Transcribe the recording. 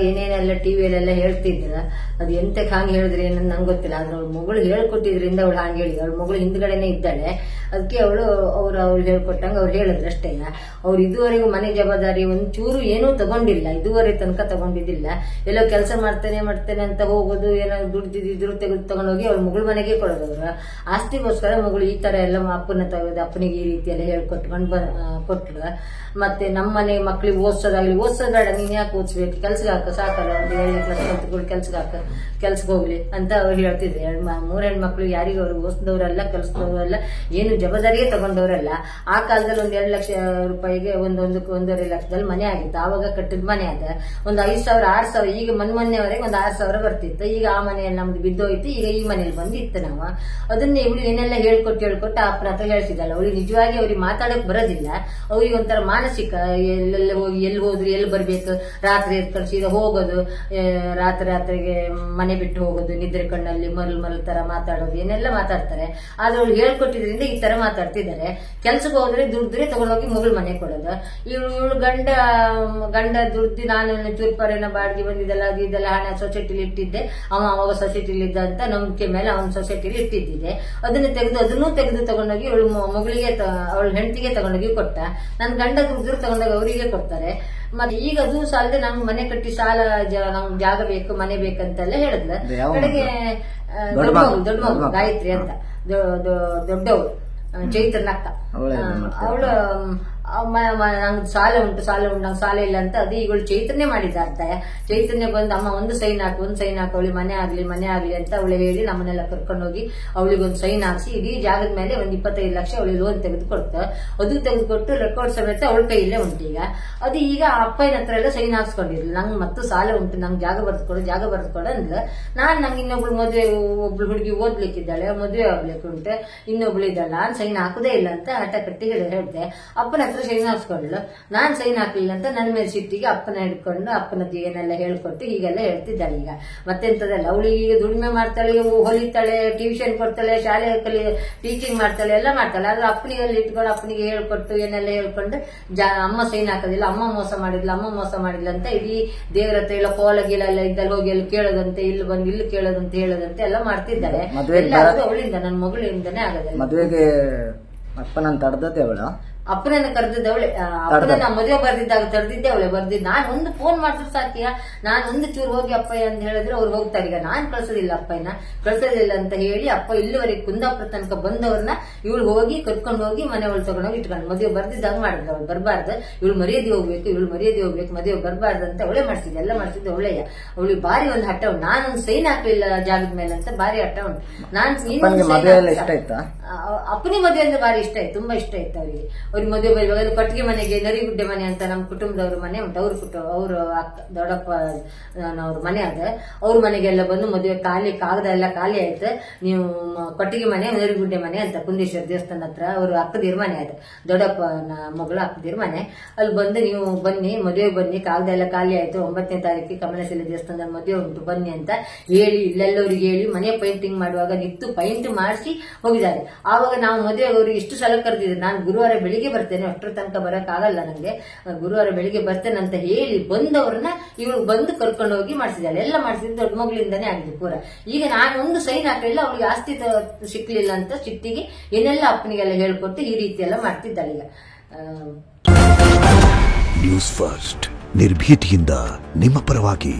ಏನೇನೆಲ್ಲ ಟಿವಿಯಲ್ಲೆಲ್ಲ ಹೇಳ್ತಿದ್ರ ಅದು ಎಂತಕ್ಕೆ ಹಂಗೆ ಹೇಳಿದ್ರೆ ಏನಂತ ನಂಗೆ ಗೊತ್ತಿಲ್ಲ. ಆದ್ರೆ ಅವ್ಳ ಮಗಳು ಹೇಳ್ಕೊಟ್ಟಿದ್ರಿಂದ ಅವಳು ಹಂಗೆ ಹೇಳಿದ. ಅವಳ ಮಗಳು ಹಿಂದ್ಗಡೆನೆ ಇದ್ದಾಳೆ. ಅದಕ್ಕೆ ಅವ್ರು ಹೇಳ್ಕೊಟ್ಟಂಗೆ ಅವ್ರು ಹೇಳಿದ್ರು ಅಷ್ಟೇ. ಅವ್ರು ಇದುವರೆಗೂ ಮನೆ ಜವಾಬ್ದಾರಿ ಒಂಚೂರು ಏನೂ ತಗೊಂಡಿಲ್ಲ, ಇದುವರೆ ತನಕ ತಗೊಂಡಿದ್ದಿಲ್ಲ. ಎಲ್ಲೋ ಕೆಲಸ ಮಾಡ್ತೇನೆ ಅಂತ ಹೋಗೋದು, ಏನೋ ದುಡ್ದಿದ್ರು ತೆಗೆದು ತಗೊಂಡೋಗಿ ಅವ್ಳ ಮಗಳ ಮನೆಗೆ ಕೊಡೋದವ್ರು. ಆಸ್ತಿಗೋಸ್ಕರ ಮಗಳು ಈ ತರ ಎಲ್ಲ ಅಪ್ಪನ ತೆಗೆದು ಅಪ್ಪನಿಗೆ ಈ ರೀತಿ ಎಲ್ಲ ಹೇಳ್ಕೊಟ್ಕೊಂಡು ಕೊಟ್ಲು. ಮತ್ತೆ ನಮ್ಮ ಮನೆ ಮಕ್ಳಿಗೆ ಓದಿಸೋದಾಗ್ಲಿ, ಓದಿಸೋದು ಬೇಡ, ನೀನ್ ಯಾಕೆ ಓದಿಸ್ಬೇಕು, ಕೆಲ್ಸಕ್ಕೆ ಹಾಕ, ಸಾಕಲ್ಲ, ಒಂದು 7 ಕ್ಲಾಸ್ ಕಲ್ತ್ಕೊಂಡು ಕೆಲ್ಸಕ್ಕೆ ಹಾಕ, ಕೆಲ್ಸಕ್ಕೆ ಹೋಗ್ಲಿ ಅಂತ ಅವ್ರು ಹೇಳ್ತಿದ್ರು. 3 ಹೆಣ್ಮಕ್ಳು ಯಾರಿಗೂ ಅವ್ರಿಗೆ ಓದಿಸಿದವರಲ್ಲ, ಕಲಿಸಿದವರಲ್ಲ, ಏನು ಜವಾಬ್ದಾರಿಯೇ ತಗೊಂಡವರಲ್ಲ. ಆ ಕಾಲದಲ್ಲಿ ಒಂದು 2 ಲಕ್ಷ ರೂಪಾಯಿಗೆ ಒಂದೂವರೆ ಲಕ್ಷದಲ್ಲಿ ಮನೆ ಆಗಿತ್ತು. ಆವಾಗ ಕಟ್ಟಿದ ಮನೆ ಅದ. ಒಂದು 5,000 6,000, ಈಗ ಮೊನ್ನೆವರೆಗೆ ಒಂದು 6,000 ಬರ್ತಿತ್ತು. ಈಗ ಆ ಮನೆಯಲ್ಲಿ ನಮ್ದು ಬಿದ್ದೋಯ್ತು. ಈಗ ಈ ಮನೇಲಿ ಬಂದು ಇತ್ತು. ನಾವು ಅದನ್ನ ಇವಳು ಏನೆಲ್ಲ ಹೇಳ್ಕೊಟ್ಟು ಅಪ್ಪನ ಹತ್ರ ಹೇಳ್ತಿದ್ದಲ್ಲ. ಅವಳಿಗೆ ನಿಜವಾಗಿ ಅವ್ರಿಗೆ ಮಾತಾಡಕ್ ಬರೋದಿಲ್ಲ. ಅವ್ರಿಗೆ ಒಂಥರ ಮಾನಸಿಕ, ಎಲ್ಲೆಲ್ಲ ಹೋಗಿ ಎಲ್ಲಿ ಹೋದ್ರು ಎಲ್ಲಿ ಬರ್ಬೇಕು, ರಾತ್ರಿ ಕಳ್ಸಿದ ಹೋಗೋದು, ರಾತ್ರಿಗೆ ಮನೆ ಬಿಟ್ಟು ಹೋಗೋದು, ನಿದ್ರೆ ಕಣ್ಣಲ್ಲಿ ಮರಳು ತರ ಮಾತಾಡೋದು, ಏನೆಲ್ಲ ಮಾತಾಡ್ತಾರೆ. ಆದ್ರೆ ಅವ್ಳು ಹೇಳ್ಕೊಟ್ಟಿದ್ರಿಂದ ಈ ತರ ಮಾತಾಡ್ತಿದ್ದಾರೆ. ಕೆಲ್ಸಕ್ಕೆ ಹೋದ್ರೆ ದುಡ್ದ್ರೆ ತಗೊಂಡೋಗಿ ಮಗಳು ಮನೆ ಕೊಡೋದು. ಇವಳು ಗಂಡ ದುಡ್ದು ನಾನು ಚೂರ್ಪಾರೇನ ಬಾಡಿಗೆ ಬಂದಿದ್ದಲ್ಲ, ಅದು ಇದೆಲ್ಲ ಹಣ ಸೊಸೈಟಿಲಿ ಇಟ್ಟಿದ್ದೆ, ಅವಾಗ ಸೊಸೈಟಿಲಿ ಇದ್ದ ಅಂತ ನಂಬಿಕೆ ಮೇಲೆ ಅವನ ಸೊಸೈಟಿಲಿ ಇಟ್ಟಿದ್ದಿದೆ. ಅದನ್ನು ತೆಗೆದು ತಗೊಂಡೋಗಿ ಇವಳು ಮಗಳಿಗೆ ಅವಳ ಹೆಂಡತಿಗೆ ತಗೊಂಡೋಗಿ ಕೊಟ್ಟ. ನನ್ನ ಗಂಡ ದುಡ್ಡು ತಗೊಂಡೋಗಿ ಅವರಿಗೆ ಕೊಡ್ತಾರೆ. ಮತ್ತೆ ಈಗ ಅದು ಸಾಲದೆ ನಂಗೆ ಮನೆ ಕಟ್ಟಿ ಸಾಲ, ನಂಗೆ ಜಾಗ ಬೇಕು, ಮನೆ ಬೇಕಂತೆಲ್ಲ ಹೇಳಿದ್ಲ. ಕಡೆಗೆ ದೊಡ್ಡ ಮಗು ಗಾಯತ್ರಿ ಅಂತ, ದೊಡ್ಡವಳು ಚೈತ್ರನ ಅಕ್ಕ, ಅವಳು ನಂಗೆ ಸಾಲ ಉಂಟು ನಂಗೆ ಸಾಲ ಇಲ್ಲ ಅಂತ ಅದು ಈಗಳು ಚೈತನ್ಯ ಮಾಡಿದ್ದ ಅರ್ಥ. ಚೈತನ್ಯ ಬಂದು ಅಮ್ಮ ಒಂದು ಸೈನ್ ಹಾಕು ಅವಳಿಗೆ ಮನೆ ಆಗ್ಲಿ ಅಂತ ಅವಳು ಹೇಳಿ ನಮ್ಮನ್ನೆಲ್ಲ ಕರ್ಕೊಂಡೋಗಿ ಅವಳಿಗೊಂದು ಸೈನ್ ಹಾಕ್ಸಿ ಇಡೀ ಜಾಗದ ಮೇಲೆ ಒಂದು 25 ಲಕ್ಷ ಅವಳಿಗೆ ಲೋನ್ ತೆಗೆದುಕೊಡ್ತ. ಅದು ತೆಗೆದುಕೊಟ್ಟು ರೆಕಾರ್ಡ್ ಸಮೇತ ಅವಳ ಕೈಯಲ್ಲೇ ಉಂಟು. ಈಗ ಅದು ಈಗ ಅಪ್ಪನ ಹತ್ರ ಎಲ್ಲ ಸೈನ್ ಹಾಕ್ಸ್ಕೊಂಡಿರ್ಲಿ. ನಂಗೆ ಮತ್ತು ಸಾಲ ಉಂಟು, ನಂಗೆ ಜಾಗ ಬರೆದುಕೊಡು ಅಂದ್ಲು. ನಂಗೆ ಇನ್ನೊಬ್ಳು ಮದುವೆ, ಒಬ್ಳು ಹುಡುಗಿ ಓದ್ಲಿಕ್ಕಿದ್ದಾಳೆ, ಮದುವೆ ಆಗ್ಲಿಕ್ಕೆ ಉಂಟು, ಇನ್ನೊಬ್ಳು ಇದ್ದಾಳೆ, ನಾನು ಸೈನ್ ಹಾಕುದೇ ಇಲ್ಲ ಅಂತ ಹಠ ಕಟ್ಟಿ ಹೇಳ್ದೆ. ಅಪ್ಪನ ಹತ್ರ ಸೈನ್ ಹಾಕ್ಸ್ಕೊಳ್ಳು, ನಾನ್ ಸೈನ್ ಹಾಕ್ಲಿಲ್ಲ ಅಂತ ನನ್ನ ಮೇಲೆ ಸಿಟ್ಟಿಗೆ ಅಪ್ಪನ ಹಿಡ್ಕೊಂಡು ಅಪ್ಪನದ್ದು ಏನೆಲ್ಲ ಹೇಳ್ಕೊಟ್ಟು ಹೀಗೆಲ್ಲ ಹೇಳ್ತಿದ್ದಾಳೆ. ಈಗ ಮತ್ತೆಂತದಲ್ಲ, ಅವಳಿಗೆ ಈಗ ದುಡಿಮೆ ಮಾಡ್ತಾಳೆ, ಹೊಲಿತಾಳೆ, ಟ್ಯೂಷನ್ ಕೊಡ್ತಾಳೆ, ಶಾಲೆ ಟೀಚಿಂಗ್ ಮಾಡ್ತಾಳೆ, ಎಲ್ಲ ಮಾಡ್ತಾಳೆ. ಆದ್ರೆ ಅಪ್ಪನಿಗೆ ಇಟ್ಕೊಂಡು ಅಪ್ಪನಿಗೆ ಹೇಳ್ಕೊಟ್ಟು ಏನೆಲ್ಲ ಹೇಳ್ಕೊಂಡು ಅಮ್ಮ ಸೈನ್ ಹಾಕೋದಿಲ್ಲ, ಅಮ್ಮ ಮೋಸ ಮಾಡಿಲ್ಲ ಅಂತ ಇಡೀ ದೇವರ ಹತ್ರ ಎಲ್ಲ ಕೋಲ ಗೀಲ ಎಲ್ಲ ಇದ್ದಲ್ಲಿ ಹೋಗಿ ಅಲ್ಲಿ ಕೇಳೋದಂತೆ, ಇಲ್ಲಿ ಬಂದು ಇಲ್ಲಿ ಕೇಳೋದಂತೆ ಹೇಳೋದಂತೆ ಎಲ್ಲ ಮಾಡ್ತಿದ್ದಾಳೆ. ಅವಳಿಂದ, ನನ್ನ ಮಗಳಿಂದನೇ ಆಗೋದಿಲ್ಲ. ಮದುವೆಗೆ ಅಪ್ಪನಂತ ತಡೆದದ್ದೇ ಅವಳು, ಅಪ್ಪನನ್ನ ಕರೆದಿದ್ದವಳೆ. ಅಪ್ಪನ ಮದುವೆ ತಡೆದಿದ್ದೆ ಅವಳೆ ಬರ್ದಿದ್ದು. ನಾನು ಒಂದು ಫೋನ್ ಮಾಡಿದ್ರು ಸಾಕಿಯ, ನಾನು ಒಂದು ಚೂರು ಹೋಗಿ ಅಪ್ಪಯ್ಯ ಅಂತ ಹೇಳಿದ್ರೆ ಅವ್ರು ಹೋಗ್ತಾರೆ. ಈಗ ನಾನ್ ಕಳ್ಸೋದಿಲ್ಲ, ಅಪ್ಪಯ್ಯನ ಕಳ್ಸೋದಿಲ್ಲ ಅಂತ ಹೇಳಿ ಅಪ್ಪ ಇಲ್ಲಿವರೆಗೆ ಕುಂದಾಪುರ ತನಕ ಬಂದವ್ರನ್ನ ಇವಳು ಹೋಗಿ ಕರ್ಕೊಂಡು ಹೋಗಿ ಮನೆ ಒಳಗೆ ತಗೊಂಡೋಗಿ ಇಟ್ಕೊಂಡು ಮದುವೆ ಬರ್ದಿದ್ದಾಗ ಮಾಡಿದ್ರು. ಅವಳು ಬರಬಾರ್ದು, ಇವಳು ಮರ್ಯಾದೆ ಹೋಗ್ಬೇಕು, ಮದುವೆ ಬರಬಾರ್ದು ಅಂತ ಅವಳೇ ಮಾಡ್ತಿದ್ದೆ, ಎಲ್ಲ ಮಾಡ್ತಿದ್ದೆ ಅವಳೆಯ. ಅವಳಿಗೆ ಬಾರಿ ಒಂದು ಹಠ ಉಂಟು. ನಾನೊಂದು ಸೈನ್ ಹಾಕ್ಲಿಲ್ಲ ಜಾಗದ ಮೇಲೆ ಅಂತ ಬಾರಿ ಹಠ ಉಂಟು. ಅಪ್ಪನಿಗೆ ಮದುವೆ ಅಂದ್ರೆ ಬಾರಿ ಇಷ್ಟ ಆಯ್ತು, ತುಂಬಾ ಇಷ್ಟ ಆಯ್ತು ಅವರಿಗೆ. ಅವ್ರಿಗೆ ಮದುವೆ ಬರುವಾಗ ಕಟ್ಟಿಗೆ ಮನೆಗೆ ನರಿಗುಡ್ಡೆ ಮನೆ ಅಂತ ನಮ್ಮ ಕುಟುಂಬದವ್ರ ಮನೆ ಉಂಟು. ಅವರು ದೊಡ್ಡಪ್ಪ ಅವ್ರ ಮನೆ ಅದ. ಅವ್ರ ಮನೆಗೆಲ್ಲ ಬಂದು ಮದುವೆ ಕಾಗದ ಎಲ್ಲ ಖಾಲಿ ಆಯ್ತು. ನೀವು ಕಟ್ಟಿಗೆ ಮನೆ ನರಿಗುಡ್ಡೆ ಮನೆ ಅಂತ ಕುಂದೇಶ್ವರ ದೇವಸ್ಥಾನ ಹತ್ರ ಅವ್ರ ಅಕ್ಕದಿರ್ ಮನೆ ಅದ, ದೊಡ್ಡಪ್ಪನ ಮಗಳ ಅಕ್ಕದಿರ್ ಮನೆ. ಅಲ್ಲಿ ಬಂದು ನೀವು ಬನ್ನಿ, ಮದುವೆ ಬನ್ನಿ, ಕಾಗದ ಎಲ್ಲ ಖಾಲಿ ಆಯ್ತು, 9ನೇ ತಾರೀಕಿಗೆ ಕಮಲಶಿಲೆ ದೇವಸ್ಥಾನದ ಮದುವೆ ಉಂಟು ಬನ್ನಿ ಅಂತ ಹೇಳಿ ಇಲ್ಲೆಲ್ಲವ್ರಿಗೆ ಹೇಳಿ ಮನೆ ಪೇಂಟಿಂಗ್ ಮಾಡುವಾಗ ನಿಂತು ಪೈಂಟ್ ಮಾಡಿಸಿ ಹೋಗಿದ್ದಾರೆ. ಆವಾಗ ನಾವು ಮದುವೆ ಅವ್ರಿಗೆ ಇಷ್ಟು ಸಲ ಕರೆದಿದ್ದೆ. ನಾನು ಗುರುವಾರ ಬೆಳಿಗ್ಗೆ ಬರ್ತೇನೆ, ಅಷ್ಟರ ತನಕ ಬರಕ್ ಆಗಲ್ಲ ನಂಗೆ, ಗುರುವಾರ ಬೆಳಿಗ್ಗೆ ಬರ್ತೇನೆ ಅಂತ ಹೇಳಿ ಬಂದವ್ರನ್ನ ಇವಳು ಬಂದು ಕರ್ಕೊಂಡು ಹೋಗಿ ಮಾಡಿಸಿದ್ದಾಳೆ. ಎಲ್ಲ ಮಾಡಿಸಿದ್ದು ದೊಡ್ಡ ಮಗಳಿಂದಾನೇ ಆಗಿದೆ ಪೂರ. ಈಗ ನಾನು ಒಂದು ಸೈನ್ ಹಾಕಲಿಲ್ಲ, ಅವಳಿಗೆ ಆಸ್ತಿ ಸಿಕ್ಲಿಲ್ಲ ಅಂತ ಸಿಟ್ಟಿಗೆ ಏನೆಲ್ಲ ಅಪ್ಪನಿಗೆಲ್ಲ ಹೇಳ್ಕೊಟ್ಟು ಈ ರೀತಿ ಎಲ್ಲ ಮಾಡ್ತಿದ್ದಾಳೆ. ಈಗ ನ್ಯೂಸ್ ಫಸ್ಟ್ ನಿರ್ಭೀತಿಯಿಂದ ನಿಮ್ಮ ಪರವಾಗಿ.